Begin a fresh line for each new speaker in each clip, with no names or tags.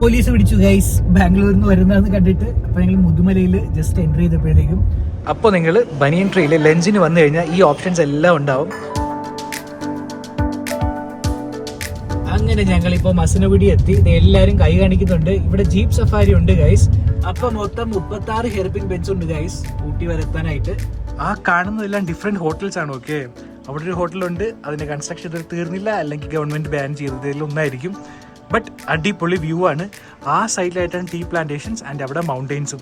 Police പിടിച്ചു guys, ബാംഗ്ലൂരിൽ നിന്ന് വരുന്നതെന്ന് കണ്ടിട്ട്. അപ്പൊ ഞങ്ങൾ മുതുമലയിൽ ജസ്റ്റ് എൻ്റർ ചെയ്തപ്പോഴത്തേക്കും അപ്പോൾ നിങ്ങൾ ബനിയൻ ട്രീയിൽ ലഞ്ചിന് വന്നു കഴിഞ്ഞാൽ ഈ ഓപ്ഷൻസ് എല്ലാം ഉണ്ടാവും. അങ്ങനെ ഞങ്ങളിപ്പോൾ മസനഗുഡി എത്തി. എല്ലാവരും കൈ കാണിക്കുന്നുണ്ട്. ഇവിടെ ജീപ്പ് സഫാരി ഉണ്ട് ഗൈസ്. അപ്പൊ മൊത്തം 36 ഹെയർപിൻ ബെഞ്ച് ഉണ്ട് ഗൈസ് ഊട്ടി വരെ എത്താനായിട്ട്. ആ കാണുന്നതെല്ലാം ഡിഫറെന്റ് ഹോട്ടൽസ് ആണ്. ഓക്കെ, അവിടെ ഒരു ഹോട്ടലുണ്ട്, അതിന്റെ കൺസ്ട്രക്ഷൻ ഇതുവരെ തീർന്നില്ല, അല്ലെങ്കിൽ ഗവൺമെന്റ് ബാൻ ചെയ്തതിൽ ഒന്നായിരിക്കും. ബട്ട് അടിപൊളി വ്യൂ ആണ്. ആ സൈഡിലായിട്ടാണ് ടീ പ്ലാന്റേഷൻസ് ആൻഡ് അവിടെ മൗണ്ടെയിൻസും.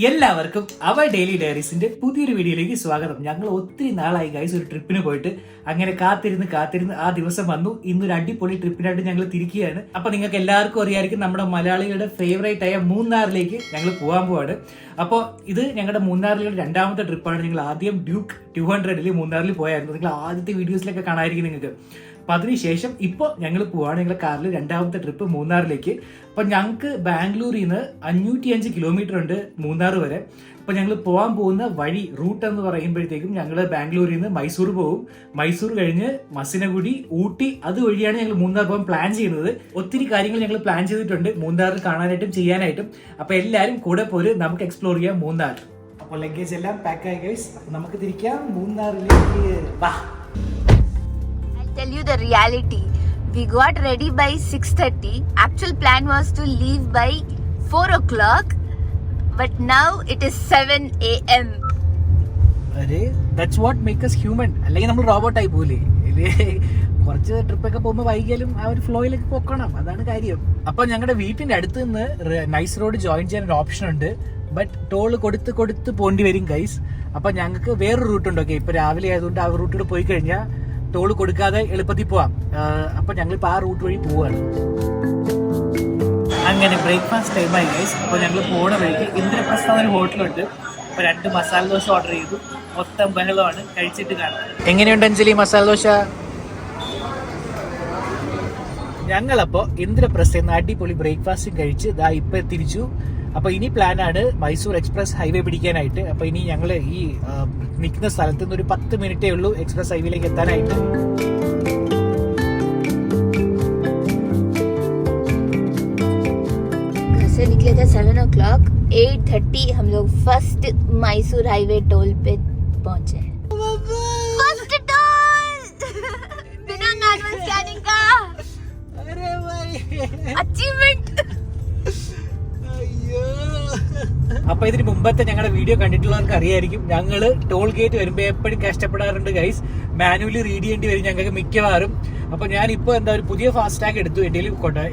എല്ലാവർക്കും അവർ ഡെയിലി ഡയറീസിന്റെ പുതിയൊരു വീഡിയോയിലേക്ക് സ്വാഗതം. ഞങ്ങൾ ഒത്തിരി നാളായി ഗൈസ് ഒരു ട്രിപ്പിന് പോയിട്ട്. അങ്ങനെ കാത്തിരുന്ന് ആ ദിവസം വന്നു. ഇന്നൊരു അടിപൊളി ട്രിപ്പിനായിട്ട് ഞങ്ങൾ തിരിക്കുകയാണ്. അപ്പൊ നിങ്ങൾക്ക് എല്ലാവർക്കും അറിയാമായിരിക്കും, നമ്മുടെ മലയാളികളുടെ ഫേവറേറ്റ് ആയ മൂന്നാറിലേക്ക് ഞങ്ങൾ പോകാൻ പോവാണ്. അപ്പോൾ ഇത് ഞങ്ങളുടെ മൂന്നാറിലുള്ള രണ്ടാമത്തെ ട്രിപ്പാണ്. ഞങ്ങൾ ആദ്യം ഡ്യൂക്ക് 200 മൂന്നാറിൽ പോയായിരുന്നു. നിങ്ങൾ ആദ്യത്തെ വീഡിയോസിലൊക്കെ കാണാമായിരിക്കും നിങ്ങൾക്ക്. അപ്പം അതിനുശേഷം ഇപ്പോൾ ഞങ്ങൾ പോവാണ്. ഞങ്ങളുടെ കാറിൽ രണ്ടാമത്തെ ട്രിപ്പ് മൂന്നാറിലേക്ക്. അപ്പം ഞങ്ങൾക്ക് ബാംഗ്ലൂരിൽ നിന്ന് 505 കിലോമീറ്റർ ഉണ്ട് മൂന്നാർ വരെ. അപ്പം ഞങ്ങൾ പോകാൻ പോകുന്ന വഴി റൂട്ട് എന്ന് പറയുമ്പോഴത്തേക്കും ഞങ്ങൾ ബാംഗ്ലൂരിൽ നിന്ന് മൈസൂർ പോകും. മൈസൂർ കഴിഞ്ഞ് മസിനഗുഡി, ഊട്ടി, അതുവഴിയാണ് ഞങ്ങൾ മൂന്നാർ പോകാൻ പ്ലാൻ ചെയ്യുന്നത്. ഒത്തിരി കാര്യങ്ങൾ ഞങ്ങൾ പ്ലാൻ ചെയ്തിട്ടുണ്ട് മൂന്നാറിൽ കാണാനായിട്ടും ചെയ്യാനായിട്ടും. അപ്പം എല്ലാവരും കൂടെ പോര്, നമുക്ക് എക്സ്പ്ലോർ ചെയ്യാം മൂന്നാർ. അപ്പോൾ ലഗേജ് എല്ലാം പാക്ക് ആയി ഗൈസ്. അപ്പം നമുക്ക് തിരിക്കാം മൂന്നാറിലേക്ക്. വാ.
Tell you the reality. We got ready by 6:30. Actual plan was to leave by 4 o'clock, but now it is 7 a.m.
Are, that's what makes us human. അല്ലെങ്കിൽ നമ്മൾ റോബോട്ട് ആയി പോലെ. കുറച്ച് ട്രിപ്പൊക്കെ പോകുമ്പോൾ വൈകിയാലും ആ ഒരു ഫ്ലോയിലേക്ക് പോക്കണം, അതാണ് കാര്യം. അപ്പൊ ഞങ്ങളുടെ വീട്ടിന്റെ അടുത്ത് നിന്ന് നൈസ് റോഡ് ജോയിൻ ചെയ്യാൻ ഒരു ഓപ്ഷൻ ഉണ്ട്. ബട്ട് ടോൾ കൊടുത്ത് പോണ്ടി വരും ഗൈസ്. അപ്പൊ ഞങ്ങൾക്ക് വേറൊരു റൂട്ട് ഉണ്ട്. ഓക്കെ, ഇപ്പൊ രാവിലെ ആയതുകൊണ്ട് ആ റൂട്ടിൽ പോയി കഴിഞ്ഞാൽ ടോൾ കൊടുക്കാതെ എളുപ്പത്തിൽ പോവാം. അപ്പൊ ഞങ്ങളിപ്പോൾ ആ റൂട്ട് വഴി പോവാണ്. അങ്ങനെ ബ്രേക്ക്ഫാസ്റ്റ് ടൈമായി ഗൈസ്. അപ്പോൾ ഞങ്ങൾ പോണ വഴിക്ക് ഇന്ദ്രപ്രസ്ഥ ഒരു ഹോട്ടലുണ്ട്. അപ്പോൾ 2 മസാല ദോശ ഓർഡർ ചെയ്തു. മൊത്തം ബഹളമാണ്, കഴിച്ചിട്ട് കാണാം. എങ്ങനെയുണ്ട് അഞ്ജലി മസാല ദോശ? ഞങ്ങളപ്പോൾ ഇന്ദ്രപ്രസ്ഥയിൽ നിന്ന് അടിപൊളി ബ്രേക്ക്ഫാസ്റ്റും കഴിച്ച് ഇപ്പം തിരിച്ചു. അപ്പൊ ഇനി പ്ലാനാണ് മൈസൂർ എക്സ്പ്രസ് ഹൈവേ പിടിക്കാനായിട്ട്. അപ്പൊ ഇനി ഞങ്ങൾ ഈ നിൽക്കുന്ന സ്ഥലത്ത് നിന്ന് ഒരു 10 മിനിറ്റേ ഉള്ളൂ എക്സ്പ്രസ് ഹൈവേയിലേക്ക് എത്താനായിട്ട്.
से निकले थे 7 o'clock. 8:30 हम लोग फर्स्ट मैसूर हाईवे टोल पे पहुंचे. फर्स्ट टोल बिना मैनुअल स्कैनिंग का.
अरे भाई,
अचीवमेंट.
അപ്പൊ ഇതിന് മുമ്പത്തെ ഞങ്ങളുടെ വീഡിയോ കണ്ടിട്ടുള്ളവർക്ക് അറിയായിരിക്കും, ഞങ്ങള് ടോൾ ഗേറ്റ് വരുമ്പോ എപ്പോഴും കഷ്ടപ്പെടാറുണ്ട് ഗൈസ്. മാനുവലി റീഡ് ചെയ്യേണ്ടി വരും ഞങ്ങൾക്ക് മിക്കവാറും. അപ്പൊ ഞാനിപ്പോ ഒരു പുതിയ ഫാസ്ടാഗ് എടുത്തു. എന്റെ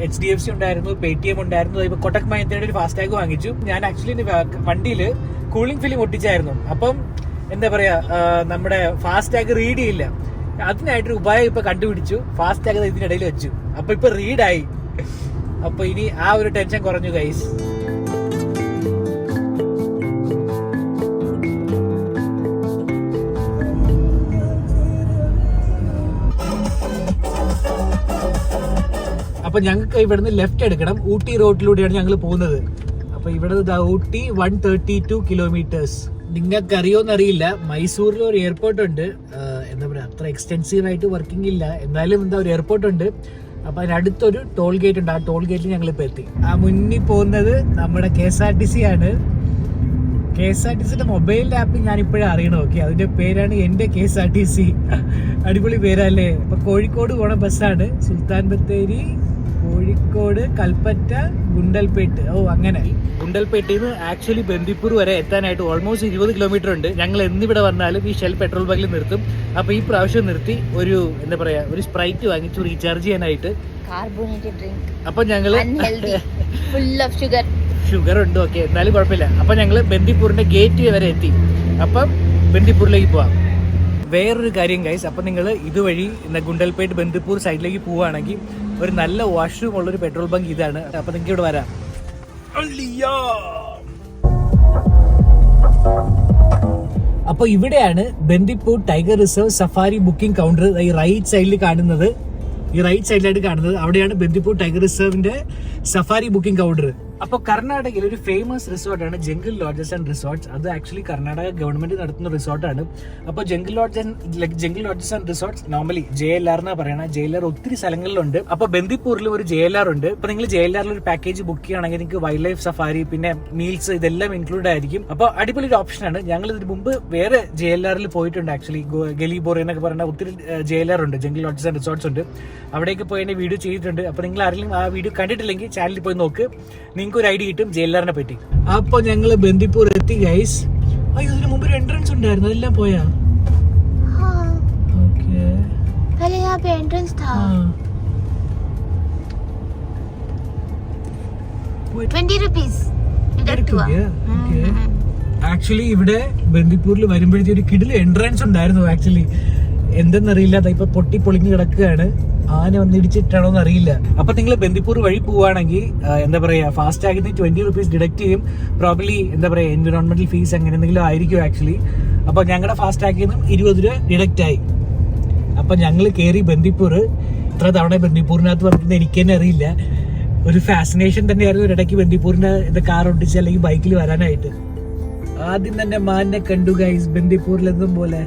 HDFC ഉണ്ടായിരുന്നു, Paytm ഉണ്ടായിരുന്നു. ഇപ്പൊ കൊട്ടക് മഹീന്ദ്രയുടെ ഒരു ഫാസ്ടാഗ് വാങ്ങിച്ചു. ഞാൻ ആക്ച്വലി വണ്ടിയിൽ കൂളിംഗ് ഫിലിം ഒട്ടിച്ചായിരുന്നു. അപ്പം എന്താ പറയാ, നമ്മുടെ ഫാസ്ടാഗ് റീഡ് ചെയ്യില്ല. അതിനായിട്ടൊരു ഉപായം ഇപ്പൊ കണ്ടുപിടിച്ചു. ഫാസ്ടാഗ് ഇതിനിടയിൽ വെച്ചു. അപ്പൊ ഇപ്പൊ റീഡായി. അപ്പൊ ഇനി ആ ഒരു ടെൻഷൻ കുറഞ്ഞു ഗൈസ്. അപ്പൊ ഞങ്ങൾക്ക് ഇവിടുന്ന് ലെഫ്റ്റ് എടുക്കണം. ഊട്ടി റോഡിലൂടെയാണ് ഞങ്ങൾ പോകുന്നത്. അപ്പൊ ഇവിടെ ഊട്ടി 132 കിലോമീറ്റേഴ്സ്. നിങ്ങൾക്ക് അറിയോന്നറിയില്ല, മൈസൂരിൽ ഒരു എയർപോർട്ട് ഉണ്ട്. എന്താ പറയാ, അത്ര എക്സ്റ്റെൻസീവ് ആയിട്ട് വർക്കിംഗ് ഇല്ല, എന്നാലും ഒരു എയർപോർട്ട് ഉണ്ട്. അപ്പൊ അതിനടുത്തൊരു ടോൾ ഗേറ്റ് ഉണ്ട്. ആ ടോൾ ഗേറ്റിൽ ഞങ്ങളിപ്പോൾ എത്തി. ആ മുന്നിൽ പോകുന്നത് നമ്മുടെ KSRTC ആണ്. KSRTCയുടെ മൊബൈൽ ആപ്പ് ഞാൻ ഇപ്പോഴും അറിയണം. ഓക്കെ, അതിന്റെ പേരാണ് എന്റെ KSRTC. അടിപൊളി പേരല്ലേ. അപ്പൊ കോഴിക്കോട് പോണ ബസ്സാണ്. സുൽത്താൻ ബത്തേരി, കോഴിക്കോട്, കൽപ്പറ്റ, ഗുണ്ടൽപേട്ട്. അങ്ങനെ ഗുണ്ടൽപേട്ടിൽ നിന്ന് ആക്ച്വലി ബന്ദിപ്പൂർ വരെ എത്താനായിട്ട് ഓൾമോസ്റ്റ് 20 കിലോമീറ്റർ ഉണ്ട്. ഞങ്ങൾ എന്നിവിടെ വന്നാലും ഈ ഷെൽ പെട്രോൾ ബങ്കിൽ നിർത്തും. അപ്പൊ ഈ പ്രാവശ്യം നിർത്തി ഒരു എന്താ പറയാ, ഒരു സ്പ്രൈറ്റ് വാങ്ങിച്ചു റീചാർജ് ചെയ്യാനായിട്ട്.
കാർബോണേറ്റഡ് ഡ്രിങ്ക്.
അപ്പൊ ഞങ്ങള്
ഫുൾ ഓഫ്
ഷുഗർ ഉണ്ട്. ഓക്കെ, എന്നാലും കുഴപ്പമില്ല. അപ്പൊ ഞങ്ങള് ബന്ദിപ്പൂരിന്റെ ഗേറ്റ് വരെ എത്തി. അപ്പം ബന്ദിപ്പൂരിലേക്ക് പോവാം. വേറൊരു കാര്യം ഗൈസ്, അപ്പൊ നിങ്ങൾ ഇതുവഴി ഗുണ്ടൽപേട്ട് ബന്ദിപ്പൂർ സൈഡിലേക്ക് പോവുകയാണെങ്കിൽ ഒരു നല്ല വാഷ്റൂം ഉള്ളൊരു പെട്രോൾ ബങ്ക് ഇതാണ്. അപ്പൊ നിങ്ങൾക്ക് ഇവിടെ വരാം. അപ്പൊ ഇവിടെയാണ് Bandipur tiger reserve safari booking counter. ഈ റൈറ്റ് സൈഡിൽ കാണുന്നത്, ഈ റൈറ്റ് സൈഡിലായിട്ട് കാണുന്നത്, അവിടെയാണ് ബന്ദിപ്പൂർ ടൈഗർ റിസർവിന്റെ സഫാരി ബുക്കിംഗ് കൗണ്ടർ. അപ്പൊ കർണാടകയിൽ ഒരു ഫേമസ് റിസോർട്ടാണ് ജംഗിൾ ലോഡ്ജസ് ആൻഡ് റിസോർട്ട്സ്. അത് ആക്ച്വലി കർണാടക ഗവൺമെന്റ് നടത്തുന്ന റിസോർട്ടാണ്. അപ്പോൾ ജംഗിൾ ലോഡ്ജസ് ആൻഡ് റിസോർട്ട്സ് നോർമലി JLR എന്നാ പറയണത്. JLR ഒത്തിരി സ്ഥലങ്ങളിലുണ്ട്. അപ്പൊ ബന്ദിപ്പൂരിൽ ഒരു JLR ഉണ്ട്. ഇപ്പൊ നിങ്ങൾ JLRൽ ഒരു പാക്കേജ് ബുക്ക് ചെയ്യുകയാണെങ്കിൽ നിങ്ങൾക്ക് വൈൽഡ് ലൈഫ് സഫാരി പിന്നെ മീൽസ് ഇതെല്ലാം ഇൻക്ലൂഡ് ആയിരിക്കും. അപ്പൊ അടിപൊളി ഒരു ഓപ്ഷനാണ്. ഞങ്ങൾ ഇതിന് മുമ്പ് വേറെ JLRൽ പോയിട്ടുണ്ട്. ആക്ച്വലി ഗലിബോർ എന്നൊക്കെ പറഞ്ഞ ഒത്തിരി JLR ഉണ്ട്, ജംഗിൾ ലോഡ്ജസ് ആൻഡ് റിസോർട്ട്സ് ഉണ്ട്. അവിടേക്ക് പോയി എന്നെ വീഡിയോ ചെയ്തിട്ടുണ്ട്. അപ്പൊ നിങ്ങൾ ആരെങ്കിലും ആ വീഡിയോ കണ്ടിട്ടില്ലെങ്കിൽ ചാനലിൽ പോയി നോക്ക്, നിങ്ങൾക്ക് ഒരു ഐഡിയ കിട്ടും JLRനെ പറ്റി. അപ്പൊ ഞങ്ങള് ബന്ദിപ്പൂർ എത്തി ഗൈസ്. അയ്യോ, ഇതിന് മുമ്പ് ഒരു എൻട്രൻസ് ഉണ്ടായിരുന്നു, അതെല്ലാം പോയാ?
पहले यहाँ पे एंट्रेंस था. 20 rupees deduct हुआ.
ആക്ച്വലി ഇവിടെ ബന്ദിപ്പൂരിൽ വരുമ്പോഴത്തേക്ക് ഒരു കിടില് എൻട്രൻസ് ഉണ്ടായിരുന്നു. ആക്ച്വലി എന്തെന്നറിയില്ല, ഇപ്പൊ പൊട്ടി പൊളിഞ്ഞ് കിടക്കുകയാണ്. ആന വന്നിടിച്ചിട്ടാണോ എന്ന് അറിയില്ല. അപ്പൊ നിങ്ങൾ ബന്ദിപ്പൂർ വഴി പോവുകയാണെങ്കിൽ എന്താ പറയാ, ഫാസ്റ്റ് ആക്കി 20 rupees ഡിഡക്ട് ചെയ്യും. പ്രോബ്ലി എന്താ പറയാ എൻവിറോൺമെന്റൽ ഫീസ് അങ്ങനെ എന്തെങ്കിലും ആയിരിക്കും ആക്ച്വലി. അപ്പൊ ഞങ്ങളുടെ ഫാസ്റ്റ് ആക്കിയതും 20 രൂപ ഡിഡക്ട് ആയി. അപ്പൊ ഞങ്ങൾ കയറി ബന്ദിപ്പൂർ. ഇത്ര തവണ ബന്ദിപ്പൂരിനകത്ത് വന്നിട്ട് എനിക്ക് തന്നെ അറിയില്ല. ഒരു ഫാസിനേഷൻ തന്നെയായിരുന്നു ഒരിടയ്ക്ക് ബന്ദിപ്പൂരിന്റെ കാർ ഒട്ടിച്ച് അല്ലെങ്കിൽ ബൈക്കിൽ വരാനായിട്ട്. ആദ്യം തന്നെ മാനിനെ കണ്ടു ഗൈസ് ബന്ദിപ്പൂരിലെന്നും പോലെ.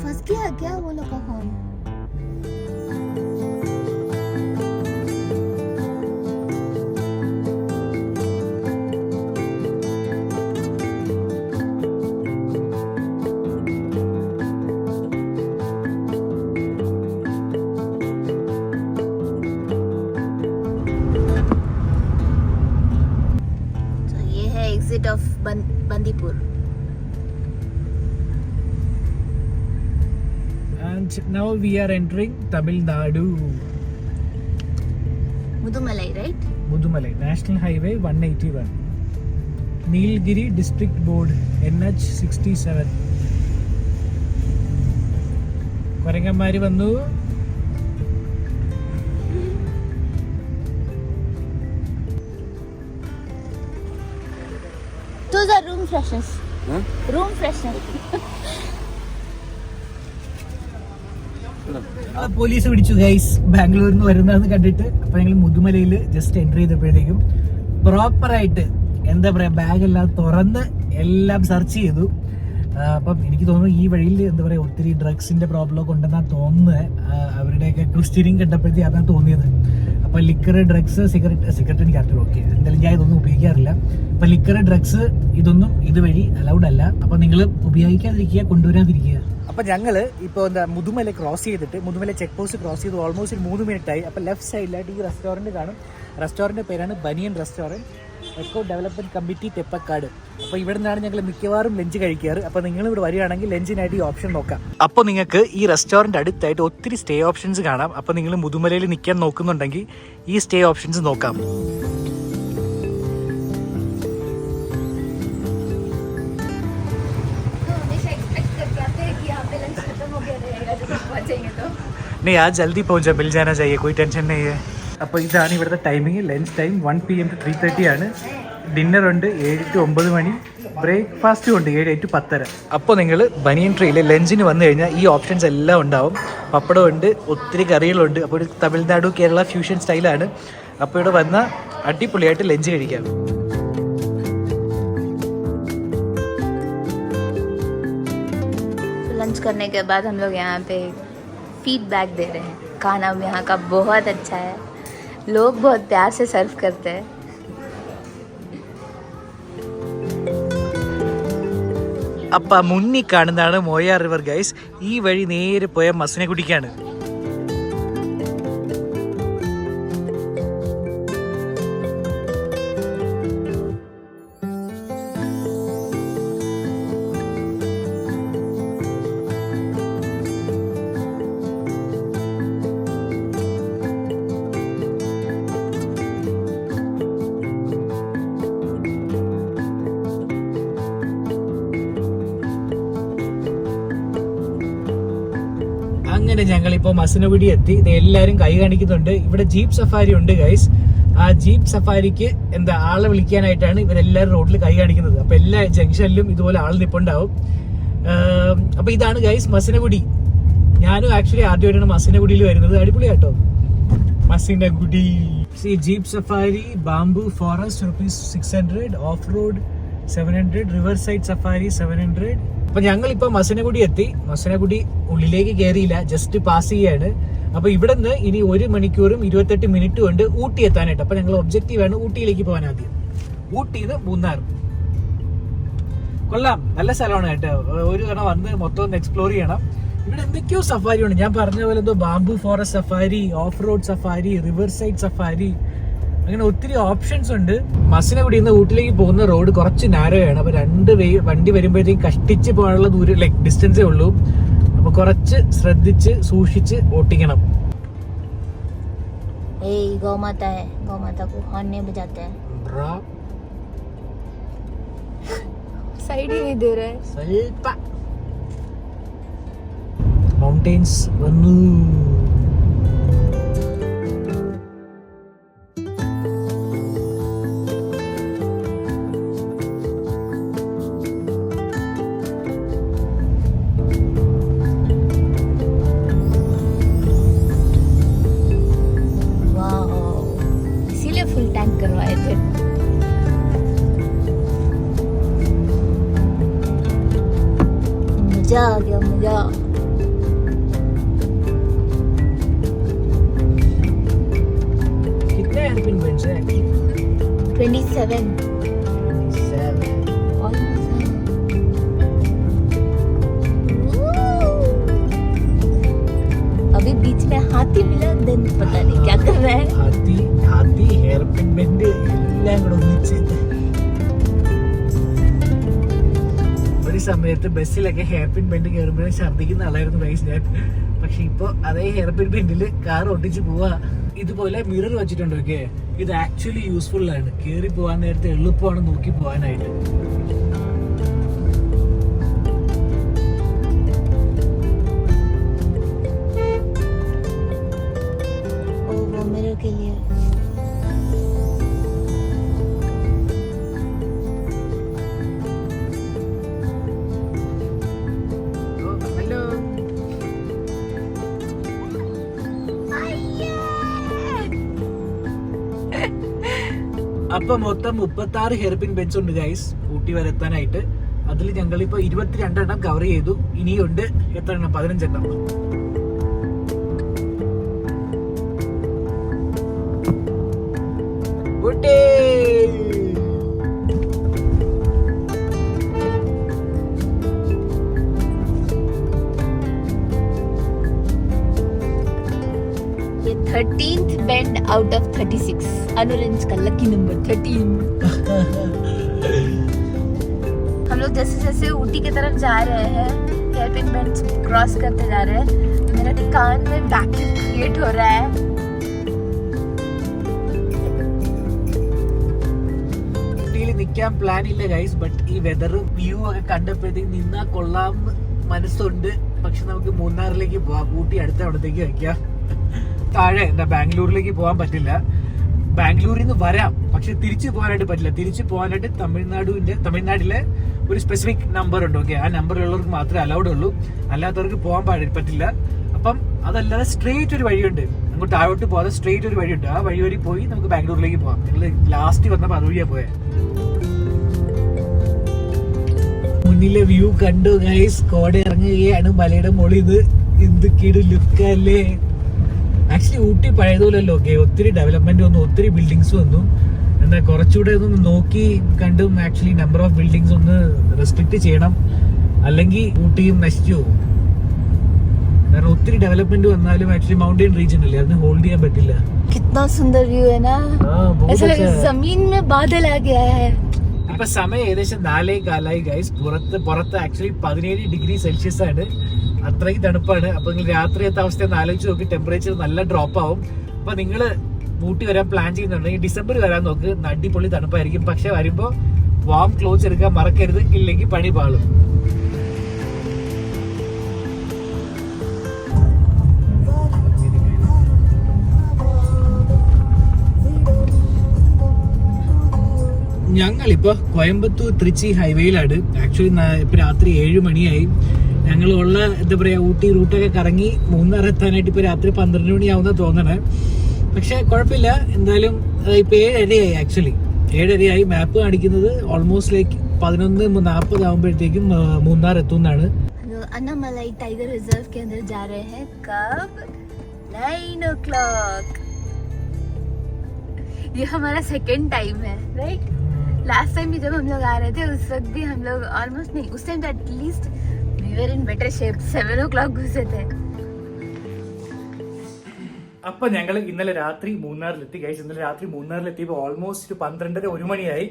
फंस गया क्या वो लोग का फोन? तो ये है exit of Bandipur.
And now we are entering Tamil Nadu.
Mudumalai, right?
Mudumalai, National Highway 181. Nilgiri District Board, NH 67. കൊരങ്ങന്മാര് വന്നു.
Those are room freshness. Room freshness.
Police പിടിച്ചു ഗൈസ്, ബാംഗ്ലൂരിൽ നിന്ന് വരുന്നതെന്ന് കണ്ടിട്ട്. അപ്പൊ ഞങ്ങൾ മുതുമലയിൽ ജസ്റ്റ് എൻ്റർ ചെയ്തപ്പോഴത്തേക്കും പ്രോപ്പറായിട്ട് എന്താ പറയാ ബാഗ് എല്ലാം തുറന്ന് എല്ലാം സെർച്ച് ചെയ്തു. അപ്പം എനിക്ക് തോന്നുന്നു ഈ വഴിയിൽ എന്താ പറയാ ഒത്തിരി ഡ്രഗ്സിന്റെ പ്രോബ്ലം ഒക്കെ ഉണ്ടെന്നാണ് തോന്നുന്നത്. അവരുടെയൊക്കെ ക്രിസ്റ്റ്യനിങ് കണ്ടപ്പോഴത്തേക്ക് അതാണ് തോന്നിയത്. അപ്പൊ ലിക്കർ, ഡ്രഗ്സ്, സിഗരറ്റ് എനിക്ക് അറിഞ്ഞു. ഓക്കെ, എന്തായാലും ഞാൻ ഇതൊന്നും ഉപയോഗിക്കാറില്ല. അപ്പൊ ലിക്കർ, ഡ്രഗ്സ് ഇതൊന്നും ഇതുവഴി അലൗഡ് അല്ല. അപ്പൊ നിങ്ങൾ ഉപയോഗിക്കാതിരിക്കുക, കൊണ്ടുവരാതിരിക്കുക. അപ്പൊ ഞങ്ങള് ഇപ്പൊ എന്താ മുതുമല ക്രോസ് ചെയ്തിട്ട്, മുതുമല ചെക്ക് പോസ്റ്റ് ക്രോസ് ചെയ്ത് ഓൾമോസ്റ്റ് 3 മിനിറ്റ് ആയി. അപ്പൊ ലെഫ്റ്റ് സൈഡിലായിട്ട് ഈ റെസ്റ്റോറന്റ് കാണും. റെസ്റ്റോറന്റ് പേരാണ് banyan restaurant, eco development committee, Theppakadu. അപ്പൊ ഇവിടെ നിന്നാണ് ഞങ്ങൾ മിക്കവാറും ലഞ്ച് കഴിക്കാറ്. അപ്പൊ നിങ്ങൾ ഇവിടെ വരികയാണെങ്കിൽ ലഞ്ചിനായിട്ട് ഈ ഓപ്ഷൻ നോക്കാം. അപ്പോൾ നിങ്ങൾക്ക് ഈ റെസ്റ്റോറന്റ് അടുത്തായിട്ട് ഒത്തിരി സ്റ്റേ ഓപ്ഷൻസ് കാണാം. അപ്പൊ നിങ്ങൾ മുതുമലയിൽ നിൽക്കാൻ നോക്കുന്നുണ്ടെങ്കിൽ ഈ സ്റ്റേ ഓപ്ഷൻസ് നോക്കാം. नहीं आज जल्दी पहुंचा, मिल जाना चाहिए, कोई टेंशन नहीं है. അപ്പോൾ ഇതാണ് ഇവിടുത്തെ timing. Lunch time 1 PM to 3:30 ആണ്. ഡിന്നർ ഉണ്ട് 7 to 9 മണി. ബ്രേക്ക്ഫാസ്റ്റും ഉണ്ട് 7 to 10:30. അപ്പോൾ നിങ്ങൾ ബനിയൻ ട്രീയിൽ ലഞ്ചിന് വന്നു കഴിഞ്ഞാൽ ഈ ഓപ്ഷൻസ് എല്ലാം ഉണ്ടാവും. പപ്പടം ഉണ്ട്, ഒത്തിരി കറികളുണ്ട്. അപ്പോൾ ഒരു തമിഴ്നാട് കേരള ഫ്യൂഷൻ സ്റ്റൈലാണ്. അപ്പോൾ ഇവിടെ വന്നാൽ അടിപൊളിയായിട്ട് ലഞ്ച് കഴിക്കാം.
लंच करने के बाद हम लोग यहाँ पे फीडबैक दे रहे हैं. खाना यहाँ का बहुत अच्छा है, लोग बहुत प्यार से सर्व करते हैं.
അപ്പം മുന്നിൽ കാണുന്നതാണ് മോയ റിവർ ഗൈസ്. ഈ വഴി നേരെ പോയ മസനഗുഡിക്കാണ്. അങ്ങനെ ഞങ്ങളിപ്പോൾ മസനഗുഡി എത്തി. ഇത് എല്ലാവരും കൈ കാണിക്കുന്നുണ്ട്. ഇവിടെ ജീപ്പ് സഫാരി ഉണ്ട് ഗൈസ്. ആ ജീപ്പ് സഫാരിക്ക് എന്താ ആളെ വിളിക്കാനായിട്ടാണ് ഇവരെല്ലാവരും റോഡിൽ കൈ കാണിക്കുന്നത്. അപ്പൊ എല്ലാ ജംഗ്ഷനിലും ഇതുപോലെ ആൾ നിപ്പുണ്ടാവും. അപ്പൊ ഇതാണ് ഗൈസ് മസിനഗുഡി. ഞാനും ആക്ച്വലി ആദ്യമായിട്ടാണ് മസിനഗുഡിയിൽ വരുന്നത്. അടിപൊളിയാട്ടോ Masinagudi. Jeep safari bamboo forest ₹600, off road 700, river side safari 700. അപ്പൊ ഞങ്ങൾ ഇപ്പൊ മസിനഗുഡി എത്തി. മസിനഗുഡി ഉള്ളിലേക്ക് കയറിയില്ല, ജസ്റ്റ് പാസ് ചെയ്യാണ്. അപ്പൊ ഇവിടെ നിന്ന് ഇനി 1 മണിക്കൂറും 28 മിനിറ്റും ഉണ്ട് ഊട്ടി എത്താനായിട്ട്. അപ്പൊ ഞങ്ങൾ ഒബ്ജക്റ്റീവ് ആണ് ഊട്ടിയിലേക്ക് പോകാൻ. ആദ്യം ഊട്ടിന്ന് മൂന്നാർ. കൊള്ളാം, നല്ല സ്ഥലമാണ് കേട്ടോ. ഒരു തവണ വന്ന് മൊത്തം ഒന്ന് എക്സ്പ്ലോർ ചെയ്യണം. ഇവിടെ എന്തൊക്കെയോ സഫാരി ഉണ്ട്. ഞാൻ പറഞ്ഞ പോലെ എന്തോ bamboo forest safari, off road safari, river side safari, അങ്ങനെ ഒത്തിരി ഓപ്ഷൻസ് ഉണ്ട്. മസിനഗുഡിയിൽ നിന്ന് ഊട്ടിലേക്ക് പോകുന്ന റോഡ് കുറച്ച് നാരോ ആണ്. അപ്പൊ 2 വണ്ടി വരുമ്പോഴത്തേക്കും കഷ്ടിച്ച് പോകാനുള്ള ദൂരം ഡിസ്റ്റൻസേ ഉള്ളൂ. അപ്പൊ കുറച്ച് ശ്രദ്ധിച്ച് സൂക്ഷിച്ച് ഓട്ടിക്കണം. മൗണ്ടെയിൻസ് വന്നു.
मजा आ गया, मजा.
कितने हेयरपिन बेंच है?
27. अभी बीच में हाथी मिला, देन पता नहीं क्या कर रहा है.
हाथी हेयरपिन बेंड എല്ലാം കൂടെ ഒന്നിച്ച്. ഒരു സമയത്ത് ബസ്സിലൊക്കെ ഹെയർപിൻ ബെൻഡ് കയറുമ്പോഴേ ഛർദ്ദിക്കുന്ന ആളായിരുന്നു ഗൈസ് ഞാൻ. പക്ഷെ ഇപ്പൊ അതേ ഹെയർപിൻ ബെൻഡിൽ കാർ ഒട്ടിച്ച് പോവാ. ഇതുപോലെ മിറർ വെച്ചിട്ടുണ്ട്. ഓക്കെ, ഇത് ആക്ച്വലി യൂസ്ഫുൾ ആണ്. കയറി പോകാൻ നേരത്തെ എളുപ്പമാണ് നോക്കി പോകാനായിട്ട്. അപ്പൊ മൊത്തം 36 ഹെയർപിൻ ബെഞ്ച് ഉണ്ട് ഗൈസ് ഊട്ടി വരെ എത്താനായിട്ട്. അതിൽ ഞങ്ങളിപ്പോ 22 എണ്ണം കവർ ചെയ്തു. ഇനിയുണ്ട് എത്ര എണ്ണം? 15 എണ്ണം. ഊട്ടി
ये 13th बेंड आउट ऑफ 36. अनुरंज का लकी नंबर 13. हम लोग जैसे जैसे ऊटी की तरफ जा रहे हैं, हेयरपिन बेंड क्रॉस करते जा रहे हैं, मेरा कान में वैक्यूम क्रिएट हो रहा है.
ഊട്ടിയിൽ നിൽക്കാൻ പ്ലാൻ ഇല്ല ഗൈസ്. ബട്ട് ഈ വെതറും വ്യൂ ഒക്കെ കണ്ടപ്പോഴത്തേക്ക് നിന്നാ കൊള്ളാം മനസ്സുണ്ട്. പക്ഷെ നമുക്ക് മൂന്നാറിലേക്ക് പോവാം. ഊട്ടി അടുത്ത അവിടത്തേക്ക് വയ്ക്കാം. താഴെ എന്താ ബാംഗ്ലൂരിലേക്ക് പോകാൻ പറ്റില്ല. ബാംഗ്ലൂരിൽ നിന്ന് വരാം, പക്ഷെ തിരിച്ചു പോകാനായിട്ട് പറ്റില്ല. തിരിച്ചു പോകാനായിട്ട് തമിഴ്നാട്ടിലെ ഒരു സ്പെസിഫിക് നമ്പർ ഉണ്ട്. ഓക്കെ, ആ നമ്പറിലുള്ളവർക്ക് മാത്രമേ അലൗഡ് ഉള്ളൂ. അല്ലാത്തവർക്ക് പോകാൻ പറ്റില്ല. അപ്പം അതല്ലാതെ സ്ട്രെയിറ്റ് ഒരു വഴിയുണ്ട്. അങ്ങോട്ട് താഴോട്ട് പോകാതെ സ്ട്രെയിറ്റ് ഒരു വഴിയുണ്ട്. ആ വഴി പോയി നമുക്ക് ബാംഗ്ലൂരിലേക്ക് പോകാം. നിങ്ങൾ ലാസ്റ്റ് വന്നപ്പോൾ അതുവഴിയാ പോയത്. മുന്നിലെ വ്യൂ കണ്ടു ഗൈസ്. കോട ഇറങ്ങുകയാണ് മലയുടെ മുകളിൽ. ഇത് എന്തൊക്കെയാണ് ലുക്കല്ലേ. ആക്ച്വലി ഊട്ടി പഴയതുപോലല്ലോ. ഓക്കെ, ഒത്തിരി ഡെവലപ്മെന്റ് വന്നു, ഒത്തിരി ബിൽഡിങ്സ് വന്നു. എന്താ കുറച്ചുകൂടെ ഒന്ന് നോക്കി കണ്ടും ആക്ച്വലി നമ്പർ ഓഫ് ബിൽഡിങ്സ് ഒന്ന് റെസ്ട്രിക്ട് ചെയ്യണം, അല്ലെങ്കിൽ ഊട്ടിയും നശിച്ചു പോകും. കാരണം ഒത്തിരി ഡെവലപ്മെന്റ് വന്നാലും ആക്ച്വലി മൗണ്ടൻ റീജിയൻ അല്ലേ, അതിന് ഹോൾഡ് ചെയ്യാൻ പറ്റില്ല.
कितना सुंदर व्यू है ना. ऐसा जमीन में बादल आ गया है.
ഇപ്പൊ സമയം ഏകദേശം 4:15 ഗൈസ്. പുറത്ത് ആക്ച്വലി 17 ഡിഗ്രി സെൽഷ്യസ് ആണ്. അത്രയും തണുപ്പാണ്. അപ്പൊ നിങ്ങൾ രാത്രിയത്തെ അവസ്ഥ ഒന്ന് ആലോചിച്ച് നോക്കി. ടെമ്പറേച്ചർ നല്ല ഡ്രോപ്പ് ആവും. അപ്പൊ നിങ്ങൾ ഊട്ടി വരാൻ പ്ലാൻ ചെയ്യുന്നുണ്ടെങ്കിൽ ഡിസംബർ വരാൻ നോക്ക്. അടിപൊളി തണുപ്പായിരിക്കും. പക്ഷെ വരുമ്പോ വാം ക്ലോത്ത്സ് എടുക്കാൻ മറക്കരുത്, ഇല്ലെങ്കിൽ പണി പാളും. ഞങ്ങളിപ്പോ കോയമ്പത്തൂർ തൃച്ചി ഹൈവേയിലാണ്. ആക്ച്വലി ഇപ്പൊ രാത്രി 7 മണിയായി. ഞങ്ങൾ ഉള്ള എന്താ പറയാ ഊട്ടി റൂട്ടൊക്കെ കറങ്ങി മൂന്നാർ എത്താനായിട്ട് ഇപ്പൊ രാത്രി 12 മണിയാവുന്ന തോന്നണേ. പക്ഷെ കുഴപ്പമില്ല, എന്തായാലും ഇപ്പൊ 7:30 ആക്ച്വലി 7:30 മാപ്പ് കാണിക്കുന്നത് ഓൾമോസ്റ്റ് ലൈക്ക് 11:40 ആകുമ്പോഴത്തേക്കും മൂന്നാർ എത്തുന്നതാണ്.
अन्नामलाई टाइगर रिजर्व के अंदर जा रहे हैं कब 9 o'clock. ये हमारा सेकेंड टाइम है, राइट? लास्ट टाइम भी जब हम लोग आ रहे थे उस वक्त भी हम लोग ऑलमोस्ट नहीं, उस टाइम तो at least we were in better shape. 7 o'clock घुसे थे.
അപ്പൊ ഞങ്ങൾ ഇന്നലെ രാത്രി മൂന്നാറിലെത്തി ഗൈസ്. ഇന്നലെ രാത്രി മൂന്നാറിലെത്തിയപ്പോൾ ഓൾമോസ്റ്റ് 12:30-1 മണിയായി.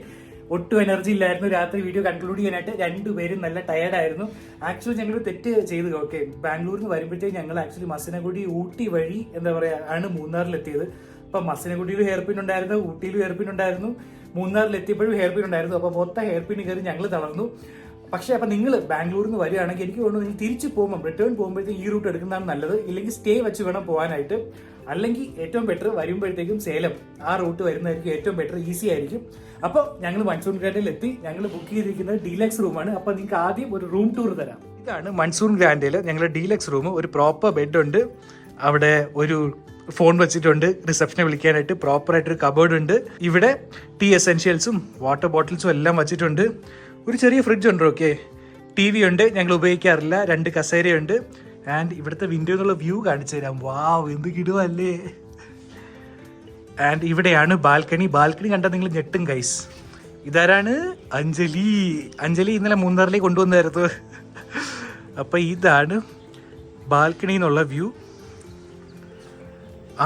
ഒട്ടും എനർജി ഇല്ലായിരുന്നു രാത്രി വീഡിയോ കൺക്ലൂഡ് ചെയ്യാനായിട്ട്. രണ്ടുപേരും നല്ല ടയർഡായിരുന്നു. ആക്ച്വലി ഞങ്ങൾ തെറ്റ് ചെയ്തു. ഓക്കെ, ബാംഗ്ലൂരിൽ നിന്ന് വരുമ്പോഴത്തേക്ക് ഞങ്ങൾ ആക്ച്വലി മസനഗുഡി ഊട്ടി വഴി എന്താ പറയാ ആണ് മൂന്നാറിലെത്തിയത്. അപ്പൊ മസനഗുഡിയിൽ ഹെയർ പിൻ ഉണ്ടായിരുന്നു, ഊട്ടിയിലും ഹെയർ പിൻ ഉണ്ടായിരുന്നു, മൂന്നാറിലെത്തിയപ്പോഴും ഹെയർ പിൻ ഉണ്ടായിരുന്നു. അപ്പൊ മൊത്തം ഹെയർ പിൻ കയറി ഞങ്ങൾ തളർന്നു. പക്ഷെ അപ്പൊ നിങ്ങൾ ബാംഗ്ലൂരിൽ നിന്ന് വരികയാണെങ്കിൽ എനിക്ക് തോന്നുന്നു നിങ്ങൾ തിരിച്ചു പോകുമ്പോൾ റിട്ടേൺ പോകുമ്പോഴത്തേക്ക് ഈ റൂട്ട് എടുക്കുന്നതാണ് നല്ലത്. ഇല്ലെങ്കിൽ സ്റ്റേ വെച്ച് വേണം പോകാനായിട്ട്. അല്ലെങ്കിൽ ഏറ്റവും ബെറ്റർ വരുമ്പോഴത്തേക്കും സേലം ആ റൂട്ട് വരുന്നതായിരിക്കും ഏറ്റവും ബെറ്റർ, ഈസി ആയിരിക്കും. അപ്പോൾ ഞങ്ങൾ മൺസൂൺ ഗ്രാൻഡിൽ എത്തി. ഞങ്ങൾ ബുക്ക് ചെയ്തിരിക്കുന്നത് ഡീലക്സ് റൂമാണ്. അപ്പൊ നിങ്ങൾക്ക് ആദ്യം ഒരു റൂം ടൂർ തരാം. ഇതാണ് മൺസൂൺ ഗ്രാൻഡിൽ ഞങ്ങളുടെ ഡീലക്സ് റൂം. ഒരു പ്രോപ്പർ ബെഡ് ഉണ്ട്, അവിടെ ഒരു ഫോൺ വെച്ചിട്ടുണ്ട് റിസപ്ഷനെ വിളിക്കാനായിട്ട്, പ്രോപ്പറായിട്ടൊരു കബോർഡ് ഉണ്ട്, ഇവിടെ ടീ എസെൻഷ്യൽസും വാട്ടർ ബോട്ടിൽസും എല്ലാം വെച്ചിട്ടുണ്ട്. ഒരു ചെറിയ ഫ്രിഡ്ജ് ഉണ്ട്, ഓക്കെ, TV ഉണ്ട്, ഞങ്ങൾ ഉപയോഗിക്കാറില്ല, 2 കസേരയുണ്ട്. ആൻഡ് ഇവിടുത്തെ വിൻഡോ എന്നുള്ള വ്യൂ കാണിച്ചു തരാം. വാവ്, എന്ത് കിടുവല്ലേ. ആൻഡ് ഇവിടെയാണ് ബാൽക്കണി. ബാൽക്കണി കണ്ടാൽ നിങ്ങൾ ഞെട്ടും ഗൈസ്. ഇതാരാണ്? അഞ്ജലി ഇന്നലെ മൂന്നാറിലേക്ക് കൊണ്ടുവന്നായിരുന്നു. അപ്പൊ ഇതാണ് ബാൽക്കണി എന്നുള്ള വ്യൂ.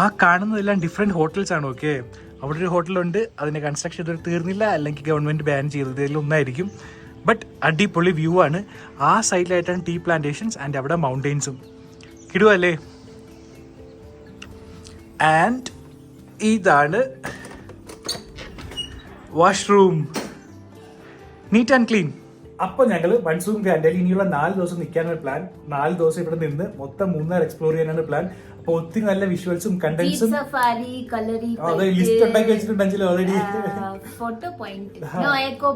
ആ കാണുന്നതെല്ലാം ഡിഫറെന്റ് ഹോട്ടൽസ് ആണ്. ഓക്കെ, അവിടെ ഒരു ഹോട്ടലുണ്ട്, അതിന്റെ കൺസ്ട്രക്ഷൻ ഇതുവരെ തീർന്നില്ല, അല്ലെങ്കിൽ ഗവൺമെന്റ് ബാൻ ചെയ്തത്, ഇതിൽ ഒന്നായിരിക്കും. ബട്ട് അടിപൊളി വ്യൂ ആണ്. ആ സൈഡിലായിട്ടാണ് ടീ പ്ലാന്റേഷൻസ് ആൻഡ് അവിടെ മൗണ്ടെയിൻസും. കിടുവല്ലേ. ആൻഡ് ഇതാണ് വാഷ്റൂം, നീറ്റ് ആൻഡ് ക്ലീൻ. അപ്പൊ ഞങ്ങള് മൺസൂൺ ഗ്രാൻഡിൽ ഇനിയുള്ള 4 ദിവസം നിൽക്കാനാണ് പ്ലാൻ. 4 ദിവസം ഇവിടെ നിന്ന് മൊത്തം മൂന്നാർ എക്സ്പ്ലോർ ചെയ്യാനാണ് പ്ലാൻ. അപ്പൊ ഒത്തിരി നല്ല വിഷ്വൽസും കണ്ടന്റ്സും ലിസ്റ്റ് ഉണ്ടാക്കി വെച്ചിട്ടുണ്ടെങ്കിൽ already
photo point, echo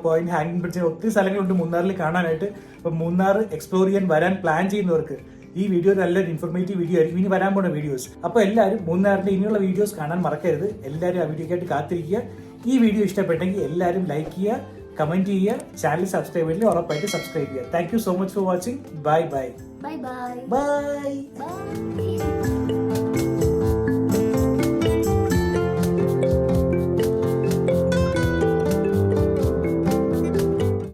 point,
ഹാങ്ങിങ് ബ്രിഡ്ജ്, ഒത്തിരി സ്ഥലങ്ങളുണ്ട് മൂന്നാറിൽ കാണാനായിട്ട്. അപ്പൊ മൂന്നാർ എക്സ്പ്ലോർ ചെയ്യാൻ വരാൻ പ്ലാൻ ചെയ്യുന്നവർക്ക് ഈ വീഡിയോ നല്ലൊരു ഇൻഫോർമേറ്റീവ് വീഡിയോ ആയിരിക്കും ഇനി വരാൻ പോണ വീഡിയോസ്. അപ്പൊ എല്ലാവരും മൂന്നാറിന്റെ ഇനിയുള്ള വീഡിയോസ് കാണാൻ മറക്കരുത്. എല്ലാവരും ആ വീഡിയോക്കായിട്ട് കാത്തിരിക്കുക. ഈ വീഡിയോ ഇഷ്ടപ്പെട്ടെങ്കിൽ എല്ലാവരും ലൈക്ക് ചെയ്യുക, കമന്റ് ചെയ്യുക, ചാനൽ സബ്സ്ക്രൈബ് ചെയ്യില്ല ഉറപ്പായിട്ട് സബ്സ്ക്രൈബ് ചെയ്യുക. Thank you so much for watching. Bye bye.
Bye bye.
By.